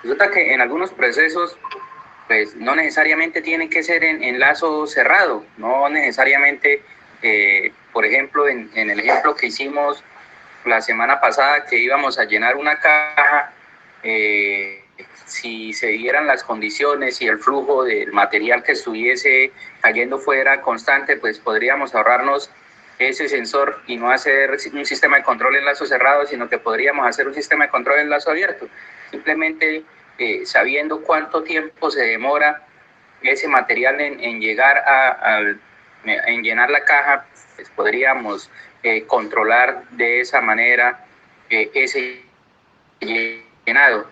Resulta que en algunos procesos, pues no necesariamente tiene que ser en lazo cerrado, no necesariamente, por ejemplo, en el ejemplo que hicimos la semana pasada, que íbamos a llenar una caja, si se dieran las condiciones y el flujo del material que estuviese cayendo fuera constante, pues podríamos ahorrarnos ese sensor y no hacer un sistema de control en lazo cerrado, sino que podríamos hacer un sistema de control en lazo abierto. Simplemente sabiendo cuánto tiempo se demora ese material en llegar en llenar la caja, pues podríamos controlar de esa manera ese llenado,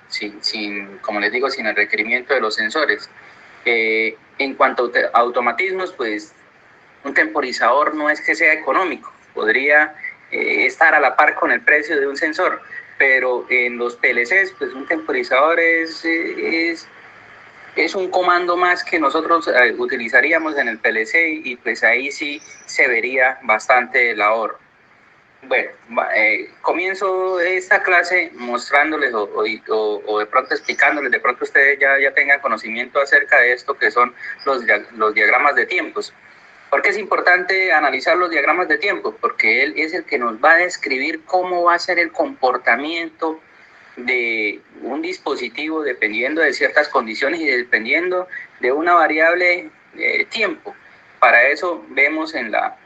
como les digo, sin el requerimiento de los sensores. En cuanto a automatismos, pues un temporizador no es que sea económico, podría estar a la par con el precio de un sensor, pero en los PLCs, pues un temporizador es un comando más que nosotros utilizaríamos en el PLC y pues ahí sí se vería bastante el ahorro. Bueno, comienzo esta clase mostrándoles o de pronto explicándoles, de pronto ustedes ya tengan conocimiento acerca de esto que son los diagramas de tiempos. ¿Por qué es importante analizar los diagramas de tiempo? Porque él es el que nos va a describir cómo va a ser el comportamiento de un dispositivo dependiendo de ciertas condiciones y dependiendo de una variable tiempo. Para eso vemos en la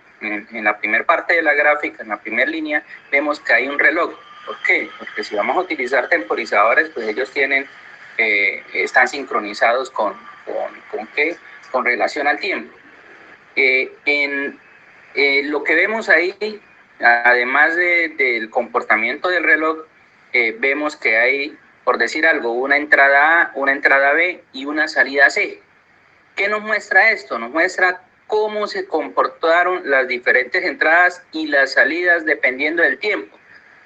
primera parte de la gráfica, en la primera línea, vemos que hay un reloj. ¿Por qué? Porque si vamos a utilizar temporizadores, pues ellos están sincronizados ¿con qué? Con relación al tiempo. Lo que vemos ahí, además del comportamiento del reloj, vemos que hay, por decir algo, una entrada A, una entrada B y una salida C. ¿Qué nos muestra esto? Nos muestra cómo se comportaron las diferentes entradas y las salidas dependiendo del tiempo.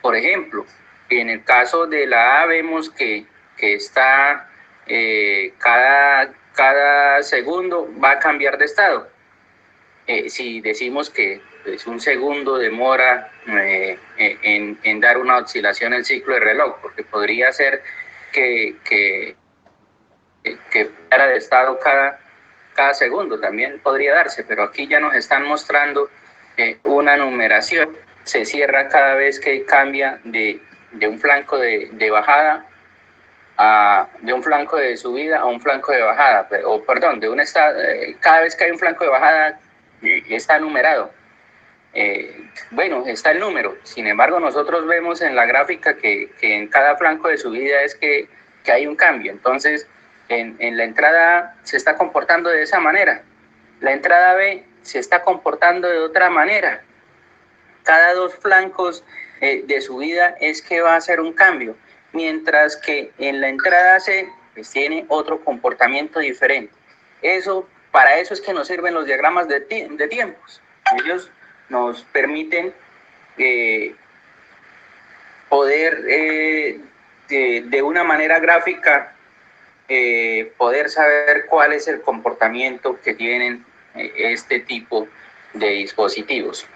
Por ejemplo, en el caso de la A vemos que está cada segundo va a cambiar de estado. Si decimos que pues, un segundo demora en dar una oscilación el ciclo de reloj, porque podría ser que fuera de estado cada segundo, también podría darse, pero aquí ya nos están mostrando una numeración, se cierra cada vez que cambia de un flanco de bajada de un flanco de subida a un flanco de bajada, o perdón, cada vez que hay un flanco de bajada está numerado. Bueno, está el número, sin embargo nosotros vemos en la gráfica que en cada flanco de subida es que hay un cambio, entonces en la entrada A se está comportando de esa manera, la entrada B se está comportando de otra manera, cada dos flancos de subida es que va a ser un cambio, mientras que en la entrada C pues tiene otro comportamiento diferente. Para eso es que nos sirven los diagramas de tiempos. Ellos nos permiten poder de una manera gráfica poder saber cuál es el comportamiento que tienen este tipo de dispositivos.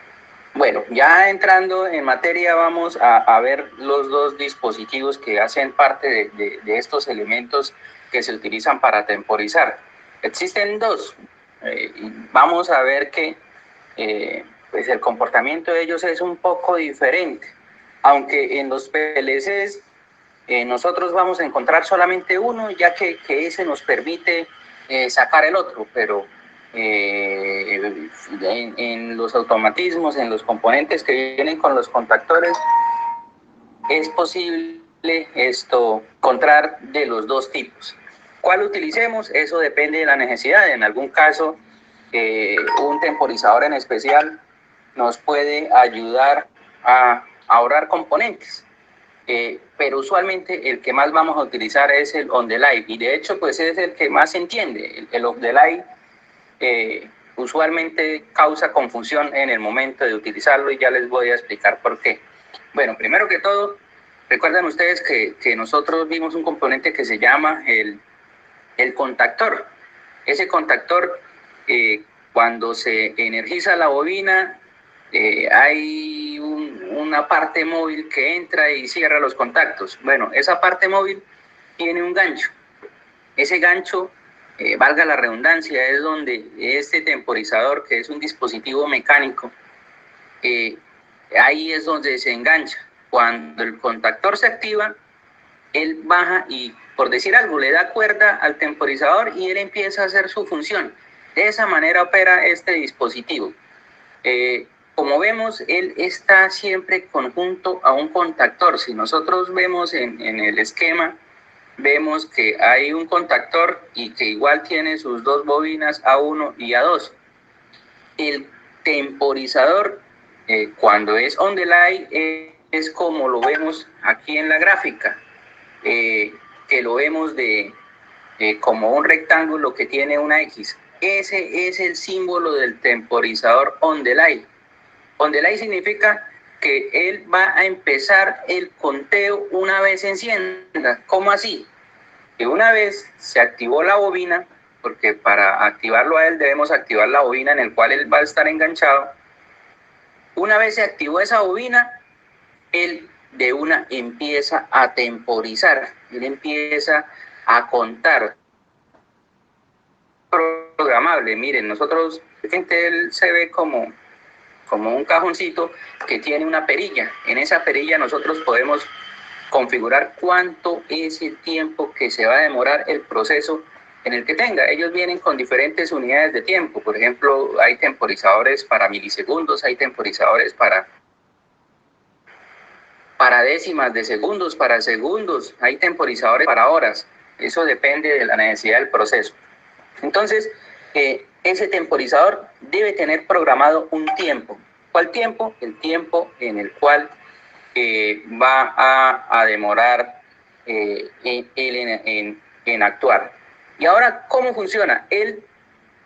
Bueno, ya entrando en materia vamos a ver los dos dispositivos que hacen parte de estos elementos que se utilizan para temporizar. Existen dos. Vamos a ver que pues el comportamiento de ellos es un poco diferente, aunque en los PLCs nosotros vamos a encontrar solamente uno, ya que ese nos permite sacar el otro, pero en los automatismos, en los componentes que vienen con los contactores, es posible encontrar de los dos tipos. ¿Cuál utilicemos? Eso depende de la necesidad. En algún caso, un temporizador en especial nos puede ayudar a ahorrar componentes. Pero usualmente el que más vamos a utilizar es el on the line, y de hecho pues es el que más se entiende. El on the line usualmente causa confusión en el momento de utilizarlo y ya les voy a explicar por qué. Bueno, primero que todo, recuerdan ustedes que nosotros vimos un componente que se llama el contactor. Ese contactor, cuando se energiza la bobina, hay una parte móvil que entra y cierra los contactos. Bueno, esa parte móvil tiene un gancho. Ese gancho, valga la redundancia, es donde este temporizador, que es un dispositivo mecánico, ahí es donde se engancha. Cuando el contactor se activa, él baja y, por decir algo, le da cuerda al temporizador y él empieza a hacer su función. De esa manera opera este dispositivo. Como vemos, él está siempre conjunto a un contactor. Si nosotros vemos en el esquema, vemos que hay un contactor y que igual tiene sus dos bobinas A1 y A2. El temporizador, cuando es on delay, es como lo vemos aquí en la gráfica, que lo vemos como un rectángulo que tiene una X. Ese es el símbolo del temporizador on delay. On delay significa que él va a empezar el conteo una vez se encienda. ¿Cómo así? Que una vez se activó la bobina, porque para activarlo a él debemos activar la bobina en el cual él va a estar enganchado. Una vez se activó esa bobina, él de una empieza a temporizar, él empieza a contar. Programable, miren, nosotros, él se ve como un cajoncito que tiene una perilla. En esa perilla nosotros podemos configurar cuánto es el tiempo que se va a demorar el proceso en el que tenga. Ellos vienen con diferentes unidades de tiempo. Por ejemplo, hay temporizadores para milisegundos, hay temporizadores para décimas de segundos, para segundos, hay temporizadores para horas. Eso depende de la necesidad del proceso. Entonces, ese temporizador debe tener programado un tiempo. ¿Cuál tiempo? El tiempo en el cual va a demorar en actuar. Y ahora, ¿cómo funciona? Él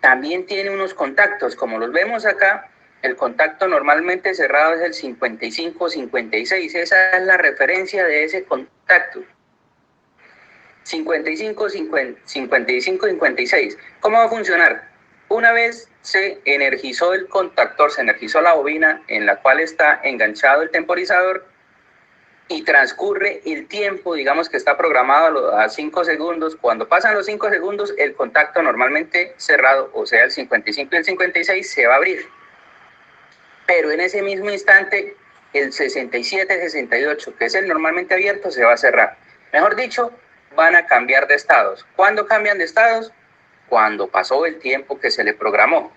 también tiene unos contactos, como los vemos acá. El contacto normalmente cerrado es el 55-56. Esa es la referencia de ese contacto. 55-56. ¿Cómo va a funcionar? Una vez se energizó el contactor, se energizó la bobina en la cual está enganchado el temporizador y transcurre el tiempo, digamos que está programado a 5 segundos. Cuando pasan los 5 segundos, el contacto normalmente cerrado, o sea, el 55 y el 56, se va a abrir. Pero en ese mismo instante, el 67-68, que es el normalmente abierto, se va a cerrar. Mejor dicho, van a cambiar de estados. ¿Cuándo cambian de estados? Cuando pasó el tiempo que se le programó.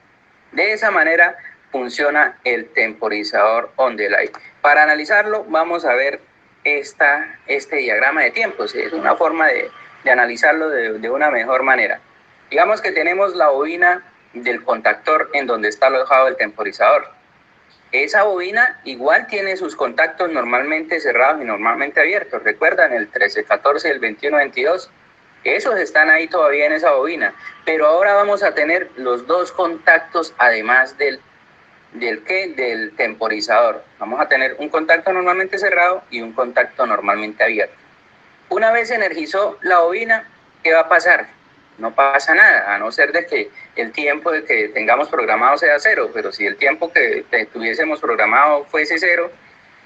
De esa manera funciona el temporizador on delay. Para analizarlo, vamos a ver este diagrama de tiempos. Es una forma de analizarlo de una mejor manera. Digamos que tenemos la bobina del contactor en donde está alojado el temporizador. Esa bobina igual tiene sus contactos normalmente cerrados y normalmente abiertos. ¿Recuerdan el 13-14 y el 21-22? Esos están ahí todavía en esa bobina. Pero ahora vamos a tener los dos contactos además del temporizador. Vamos a tener un contacto normalmente cerrado y un contacto normalmente abierto. Una vez se energizó la bobina, ¿qué va a pasar? No pasa nada, a no ser de que el tiempo de que tengamos programado sea 0, pero si el tiempo que tuviésemos programado fuese 0,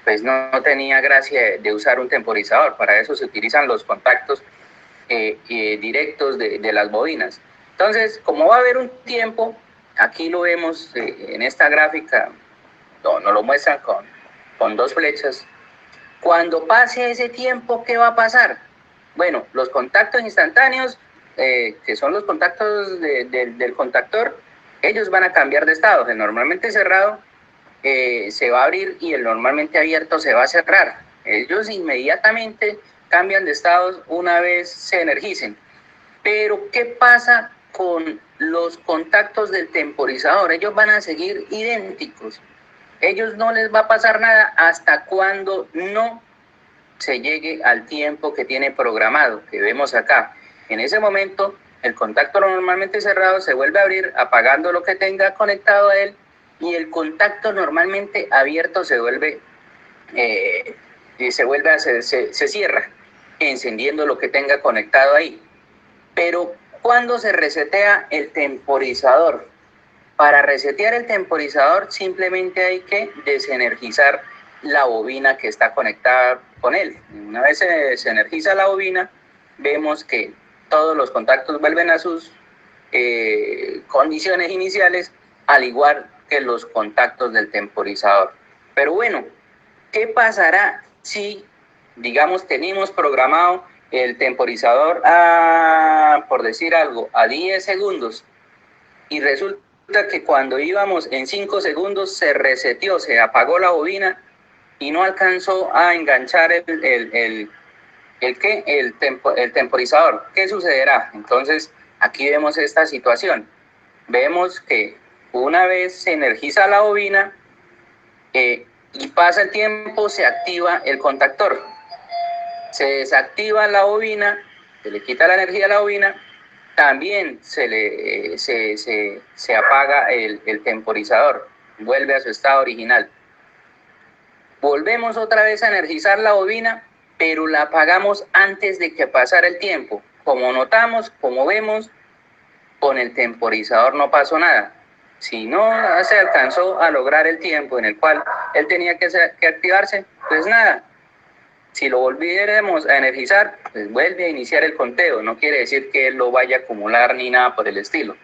pues no tenía gracia de usar un temporizador. Para eso se utilizan los contactos directos de las bobinas. Entonces, como va a haber un tiempo, aquí lo vemos en esta gráfica, nos lo muestran con dos flechas. Cuando pase ese tiempo, ¿qué va a pasar? Bueno, los contactos instantáneos, que son los contactos del contactor, ellos van a cambiar de estado. El normalmente cerrado se va a abrir y el normalmente abierto se va a cerrar. Ellos inmediatamente cambian de estados una vez se energicen. Pero, ¿qué pasa con los contactos del temporizador? Ellos van a seguir idénticos. Ellos no les va a pasar nada hasta cuando no se llegue al tiempo que tiene programado, que vemos acá. En ese momento, el contacto normalmente cerrado se vuelve a abrir, apagando lo que tenga conectado a él, y el contacto normalmente abierto se cierra, encendiendo lo que tenga conectado ahí. Pero, ¿cuándo se resetea el temporizador? Para resetear el temporizador simplemente hay que desenergizar la bobina que está conectada con él. Una vez se energiza la bobina, vemos que todos los contactos vuelven a sus condiciones iniciales, al igual que los contactos del temporizador. Pero bueno, ¿qué pasará si, digamos, tenemos programado el temporizador por decir algo, a 10 segundos y resulta que cuando íbamos en 5 segundos se reseteó, se apagó la bobina y no alcanzó a enganchar el temporizador? ¿Qué sucederá? Entonces, aquí vemos esta situación. Vemos que una vez se energiza la bobina y pasa el tiempo, se activa el contactor. Se desactiva la bobina, se le quita la energía a la bobina, también se apaga el temporizador, vuelve a su estado original. Volvemos otra vez a energizar la bobina, pero la apagamos antes de que pasara el tiempo. Como notamos, como vemos, con el temporizador no pasó nada. Si no se alcanzó a lograr el tiempo en el cual él tenía que activarse, pues nada. Si lo volviéramos a energizar, pues vuelve a iniciar el conteo. No quiere decir que él lo vaya a acumular ni nada por el estilo.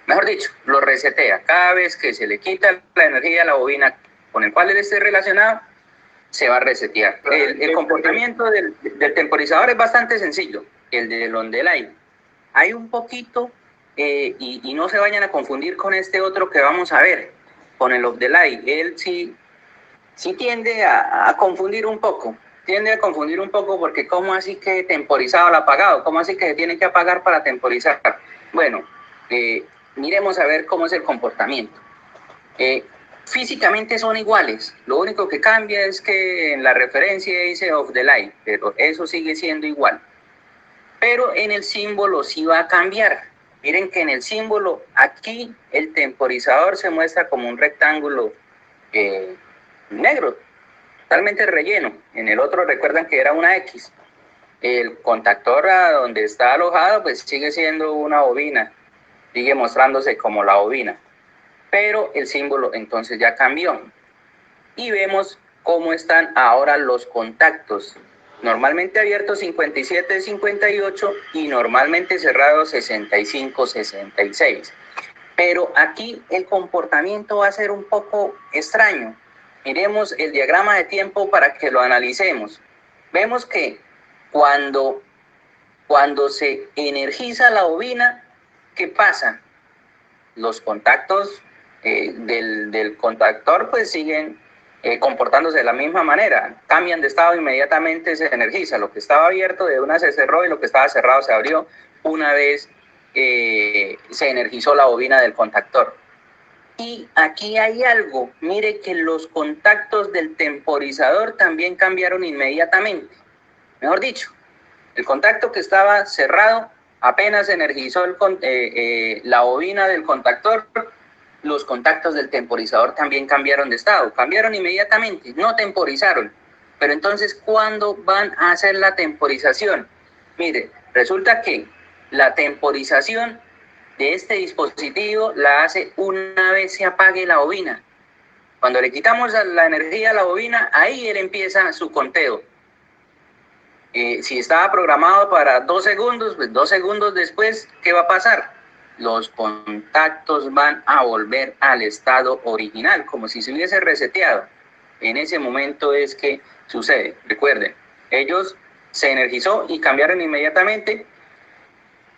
Mejor dicho, lo resetea. Cada vez que se le quita la energía a la bobina con el cual él esté relacionado, se va a resetear. El comportamiento del temporizador es bastante sencillo, el del on-delay. Hay un poquito, y no se vayan a confundir con este otro que vamos a ver, con el off-delay. Él sí tiende a confundir un poco. Tiende a confundir un poco porque ¿cómo así que temporizado al apagado? ¿Cómo así que se tiene que apagar para temporizar? Bueno, miremos a ver cómo es el comportamiento. Físicamente son iguales, lo único que cambia es que en la referencia dice off the line, pero eso sigue siendo igual. Pero en el símbolo sí va a cambiar. Miren que en el símbolo aquí el temporizador se muestra como un rectángulo negro, totalmente relleno. En el otro recuerdan que era una X. El contactor a donde está alojado pues sigue siendo una bobina, sigue mostrándose como la bobina. Pero el símbolo entonces ya cambió. Y vemos cómo están ahora los contactos. Normalmente abiertos 57-58 y normalmente cerrados 65-66. Pero aquí el comportamiento va a ser un poco extraño. Miremos el diagrama de tiempo para que lo analicemos. Vemos que cuando se energiza la bobina, ¿qué pasa? Los contactos del contactor pues siguen comportándose de la misma manera, cambian de estado, inmediatamente se energiza. Lo que estaba abierto de una se cerró y lo que estaba cerrado se abrió una vez se energizó la bobina del contactor. Y aquí hay algo, mire que los contactos del temporizador también cambiaron inmediatamente. Mejor dicho, el contacto que estaba cerrado apenas se energizó la bobina del contactor, los contactos del temporizador también cambiaron de estado, cambiaron inmediatamente, no temporizaron. Pero entonces, ¿cuándo van a hacer la temporización? Mire, resulta que la temporización de este dispositivo la hace una vez se apague la bobina. Cuando le quitamos la energía a la bobina, ahí él empieza su conteo. Si estaba programado para 2 segundos, pues 2 segundos después, ¿qué va a pasar? Los contactos van a volver al estado original, como si se hubiese reseteado. En ese momento es que sucede. Recuerden, ellos se energizó y cambiaron inmediatamente,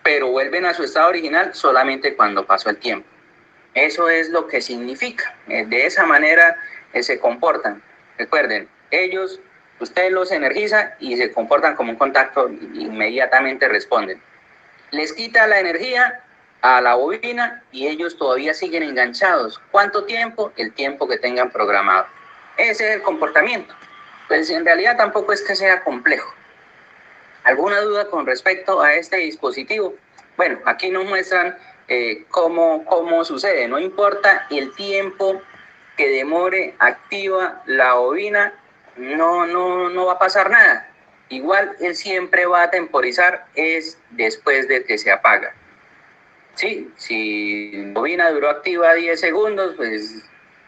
pero vuelven a su estado original solamente cuando pasó el tiempo. Eso es lo que significa. De esa manera se comportan. Recuerden, ellos, usted los energiza y se comportan como un contacto, inmediatamente responden. Les quita la energía a la bobina y ellos todavía siguen enganchados. ¿Cuánto tiempo? El tiempo que tengan programado. Ese es el comportamiento. Pues en realidad tampoco es que sea complejo. ¿Alguna duda con respecto a este dispositivo? Bueno, aquí nos muestran cómo sucede. No importa el tiempo que demore activa la bobina, no va a pasar nada. Igual él siempre va a temporizar es después de que se apaga. Sí, si la bobina duró activa 10 segundos pues,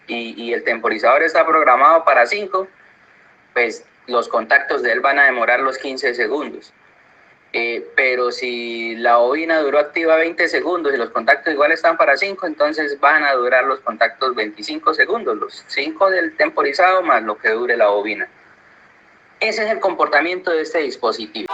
y el temporizador está programado para 5, pues los contactos de él van a demorar los 15 segundos. Pero si la bobina duró activa 20 segundos y los contactos igual están para 5, entonces van a durar los contactos 25 segundos, los 5 del temporizado más lo que dure la bobina. Ese es el comportamiento de este dispositivo.